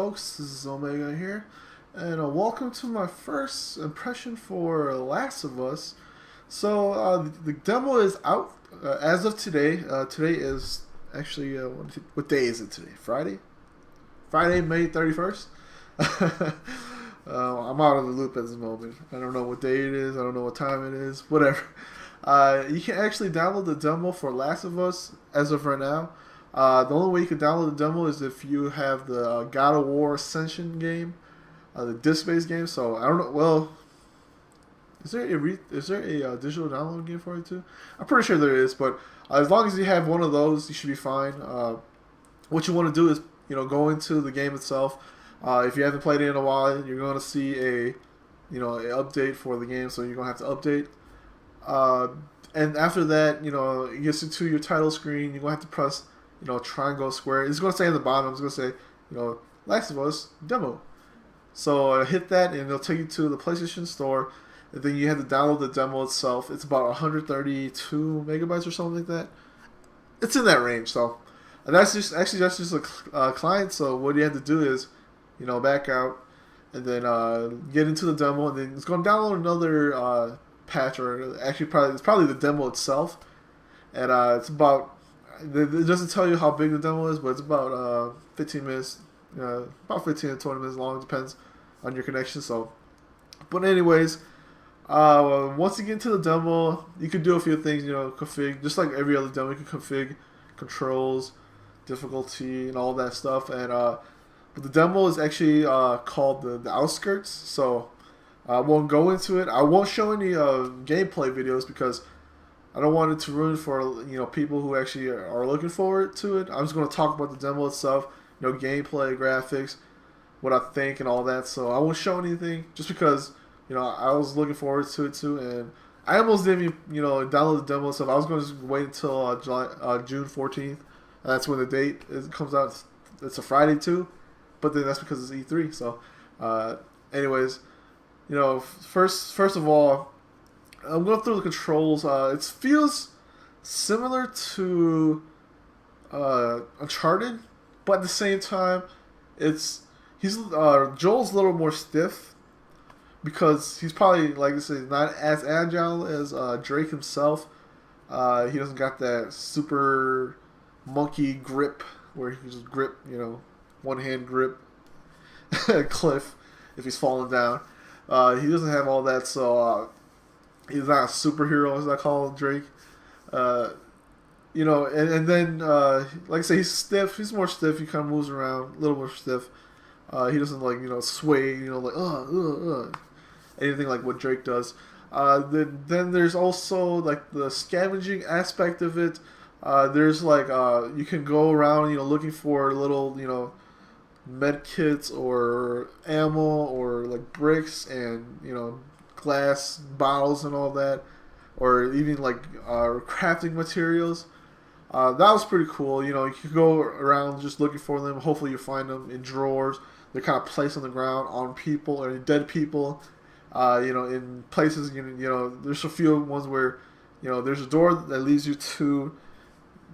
folks, this is Omega here, and welcome to my first impression for Last of Us. The demo is out as of today. Today is actually, what day is it today? Friday? Friday, May 31st? I'm out of the loop at this moment. I don't know what day it is, I don't know what time it is, whatever. You can actually download the demo for Last of Us as of right now. The only way you can download the demo is if you have the God of War Ascension game, the disc-based game. So I don't know. Well, is there a digital download game for it too? I'm pretty sure there is, but as long as you have one of those, you should be fine. What you want to do is go into the game itself. If you haven't played it in a while, you're going to see a update for the game, so you're going to have to update. And after that, it gets into your title screen. You're going to have to press triangle, square. It's going to say in the bottom, it's going to say, Last of Us demo. So hit that and it'll take you to the PlayStation Store. And then you have to download the demo itself. It's about 132 megabytes or something like that. It's in that range. So that's just a client. So what you have to do is, back out and then get into the demo. And then it's going to download another patch, or actually it's probably the demo itself. And it's about, it doesn't tell you how big the demo is, but it's about 15 minutes, about 15 to 20 minutes long. Depends on your connection. So, but anyways, once you get into the demo, you can do a few things. Config, just like every other demo. You can config controls, difficulty, and all that stuff. And but the demo is actually called the Outskirts. So I won't go into it. I won't show any gameplay videos because I don't want it to ruin for people who actually are looking forward to it. I'm just going to talk about the demo itself, gameplay, graphics, what I think, and all that. So I won't show anything just because I was looking forward to it too, and I almost didn't even download the demo itself. I was going to wait until June 14th. That's when the date comes out. It's a Friday too, but then that's because it's E3. So, anyways, first of all, I'm going through the controls. It feels similar to Uncharted, but at the same time, Joel's a little more stiff because he's probably, like I said, not as agile as Drake himself. He doesn't got that super monkey grip where he can just grip, one hand grip cliff if he's falling down. He doesn't have all that, so. He's not a superhero, as I call Drake. And then, like I say, he's stiff. He's more stiff. He kind of moves around, a little more stiff. He doesn't, sway, anything like what Drake does. Then there's also, like, the scavenging aspect of it. There's, you can go around, looking for little, med kits or ammo or, like, bricks and, glass bottles and all that, or even crafting materials. That was pretty cool. You can go around just looking for them. Hopefully you find them in drawers. They're kind of placed on the ground on people or dead people. In places, there's a few ones where there's a door that leads you to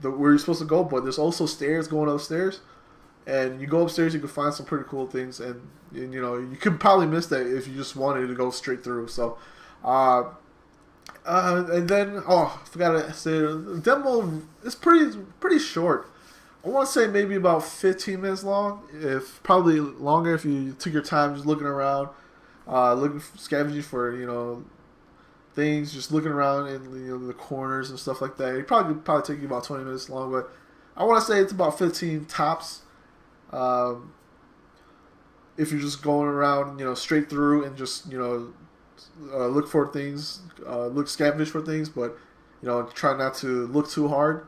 where you're supposed to go, but there's also stairs going upstairs. And you go upstairs, you can find some pretty cool things, and you could probably miss that if you just wanted to go straight through. So, and then I forgot to say the demo is pretty short. I want to say maybe about 15 minutes long, if probably longer if you took your time just looking around, scavenging for things, just looking around in the corners and stuff like that. It probably take you about 20 minutes long, but I want to say it's about 15 tops. If you're just going around, straight through and just, look for things, scavenge for things, but, try not to look too hard.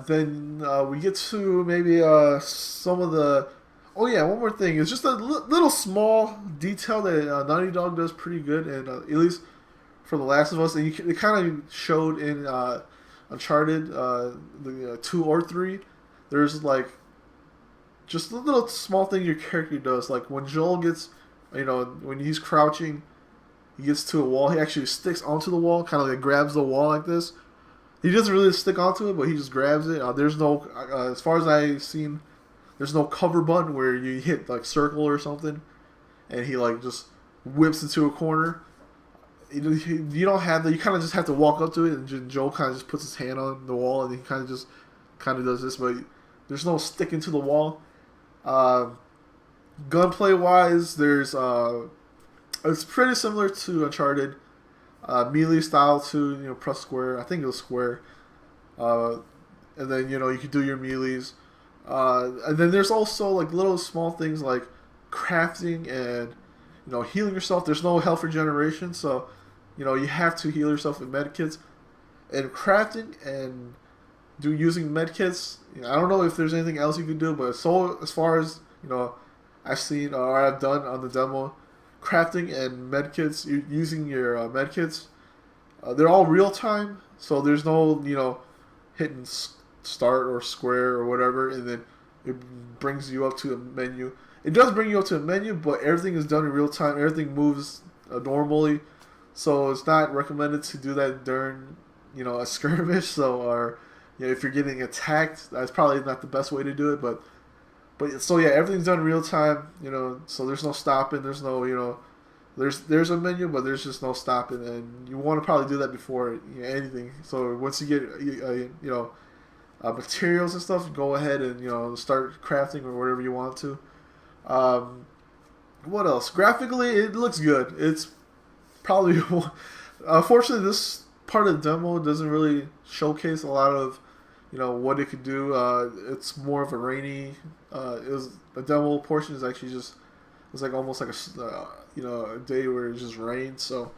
Then we get to maybe some of the... Oh yeah, one more thing. It's just a little small detail that Naughty Dog does pretty good, and at least for The Last of Us, and it kind of showed in Uncharted, the 2 or 3. There's just a little small thing your character does. Like when Joel gets, when he's crouching, he gets to a wall. He actually sticks onto the wall, kind of grabs the wall like this. He doesn't really stick onto it, but he just grabs it. There's no, as far as I've seen, there's no cover button where you hit like circle or something, and he like just whips into a corner. You don't have that. You kind of just have to walk up to it, and Joel kind of just puts his hand on the wall, and he kind of does this, but there's no sticking to the wall. Gunplay wise, there's it's pretty similar to Uncharted, melee style too. Press square. I think it was square, and then you can do your melees, and then there's also like little small things like crafting and healing yourself. There's no health regeneration, so you have to heal yourself with medkits. And crafting and using medkits, I don't know if there's anything else you can do, but so as far as I've seen or I've done on the demo, crafting and medkits, using your medkits, they're all real time, so there's no hitting start or square or whatever, and then it brings you up to a menu. It does bring you up to a menu, but everything is done in real time. Everything moves normally, so it's not recommended to do that during a skirmish. So or if you're getting attacked, that's probably not the best way to do it. But so yeah, everything's done in real time. So there's no stopping. There's no there's a menu, but there's just no stopping, and you want to probably do that before anything. So once you get materials and stuff, go ahead and start crafting or whatever you want to. What else? Graphically, it looks good. It's probably unfortunately this part of the demo doesn't really showcase a lot of what it could do. It's more of a rainy. The demo portion is actually just it's like almost like a day where it just rained, so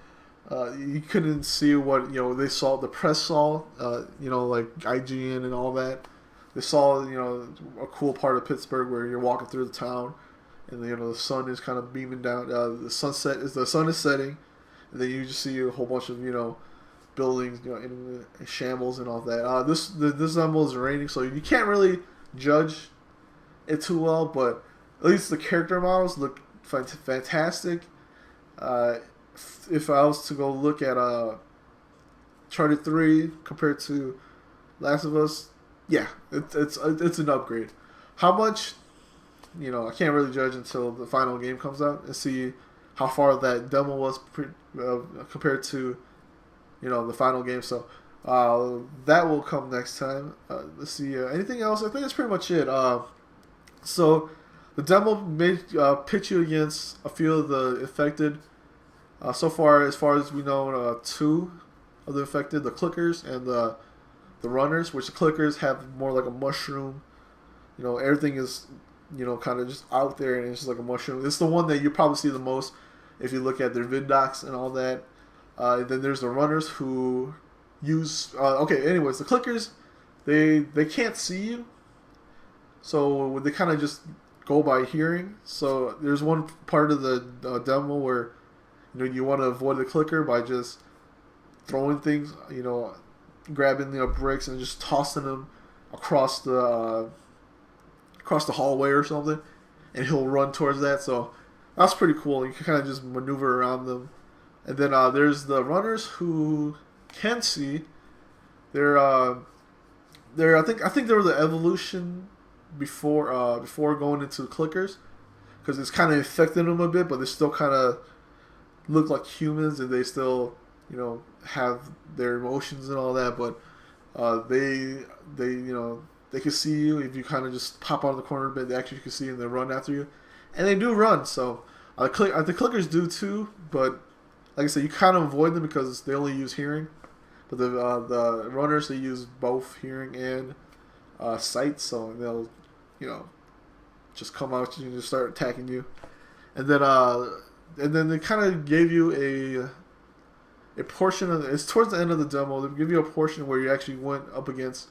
you couldn't see what they saw. The press saw like IGN and all that. They saw a cool part of Pittsburgh where you're walking through the town, and the sun is kind of beaming down. The sun is setting, and then you just see a whole bunch of buildings in shambles and all that. This demo is raining, so you can't really judge it too well, but at least the character models look fantastic. If I was to go look at Uncharted 3 compared to Last of Us, yeah, it's an upgrade. How much? I can't really judge until the final game comes out and see how far that demo was compared to the final game. So that will come next time. Let's see. Anything else? I think that's pretty much it. So the demo may pitch you against a few of the affected. So far as we know, 2 of the affected, the clickers and the runners, which the clickers have more like a mushroom. Everything is kind of just out there, and it's just like a mushroom. It's the one that you probably see the most if you look at their vid docs and all that. Then there's the runners who use. Anyways, the clickers, they can't see you, so they kind of just go by hearing. So there's one part of the demo where you want to avoid the clicker by just throwing things, grabbing bricks and just tossing them across the hallway or something, and he'll run towards that. So that's pretty cool. You can kind of just maneuver around them. And then there's the runners who can see. They're I think they were the evolution before going into clickers, because it's kind of affecting them a bit, but they still kind of look like humans, and they still have their emotions and all that. But they can see you if you kind of just pop out of the corner a bit. They actually can see you, and they run after you, and they do run. So the clickers do too, but like I said, you kind of avoid them because they only use hearing. But the runners, they use both hearing and sight, so they'll just come out and just start attacking you. And then they kind of gave you a portion of it's towards the end of the demo. They give you a portion where you actually went up against,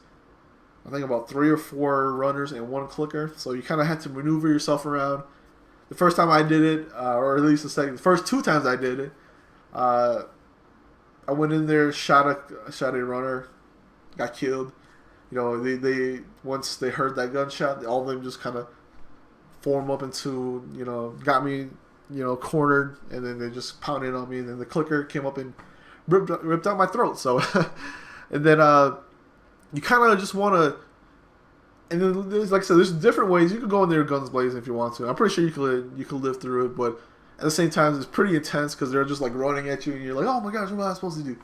I think, about 3 or 4 runners and 1 clicker. So you kind of had to maneuver yourself around. The first time I did it, or at least the first 2 times I did it, I went in there, shot a runner, got killed. They once they heard that gunshot, all of them just kind of form up into got me cornered, and then they just pounded on me, and then the clicker came up and ripped out my throat. So and then you kind of just want to And then, there's, like I said, there's different ways you could go in there guns blazing if you want to. I'm pretty sure you could live through it, but at the same time, it's pretty intense because they're just like running at you, and you're like, oh my gosh, what am I supposed to do?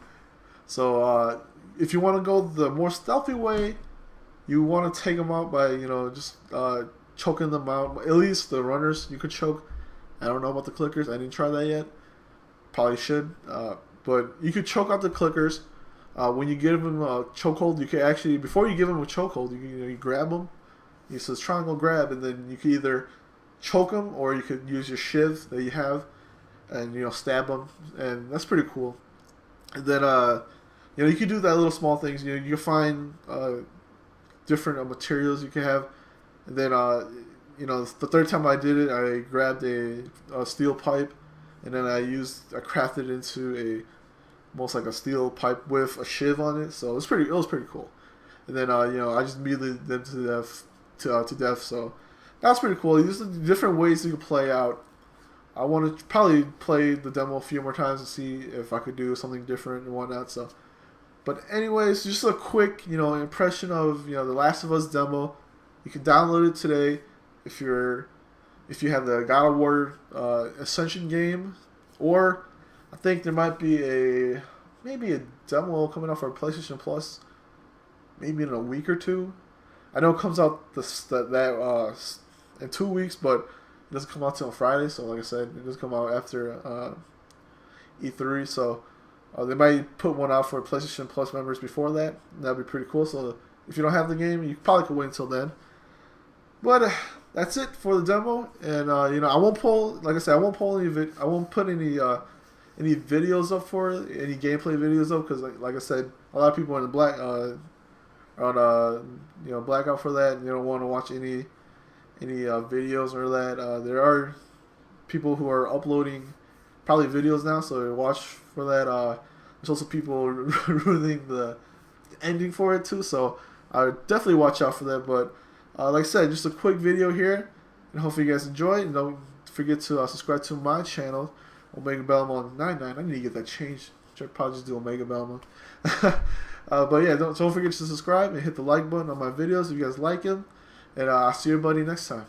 So if you want to go the more stealthy way, you want to take them out by just choking them out. At least the runners you could choke. I don't know about the clickers. I didn't try that yet. Probably should. But you could choke out the clickers. When you give them a chokehold, you can actually, before you give them a chokehold, you grab them. It says triangle grab, and then you can either choke them or you could use your shiv that you have, and stab them, and that's pretty cool. And then you can do that little small things. You can find different materials you can have, and then the third time I did it, I grabbed a steel pipe, and then I crafted it into almost like a steel pipe with a shiv on it. So it was pretty cool. And then I just muted them to death. So that's pretty cool. These are the different ways you can play out. I want to probably play the demo a few more times to see if I could do something different and whatnot. So, but anyways, just a quick impression of the Last of Us demo. You can download it today if you have the God of War Ascension game, or I think there might be maybe a demo coming out for PlayStation Plus, maybe in a week or two. I know it comes out in 2 weeks, but it doesn't come out till Friday. So like I said, it does come out after E3. So they might put one out for PlayStation Plus members before that. That'd be pretty cool. So if you don't have the game, you probably could wait until then. But that's it for the demo, and I won't pull. Like I said, I won't pull I won't put any videos up for it, any gameplay videos up, because like I said, a lot of people are in the blackout for that, and you don't want to watch any videos or that. There are people who are uploading probably videos now, so watch for that. There's also people ruining the ending for it too, so I would definitely watch out for that. But like I said, just a quick video here, and hopefully you guys enjoy. And don't forget to subscribe to my channel, Omegabalmung 99. I need to get that changed. Should probably just do Omegabalmung. But yeah, don't forget to subscribe and hit the like button on my videos if you guys like them. And I'll see everybody next time.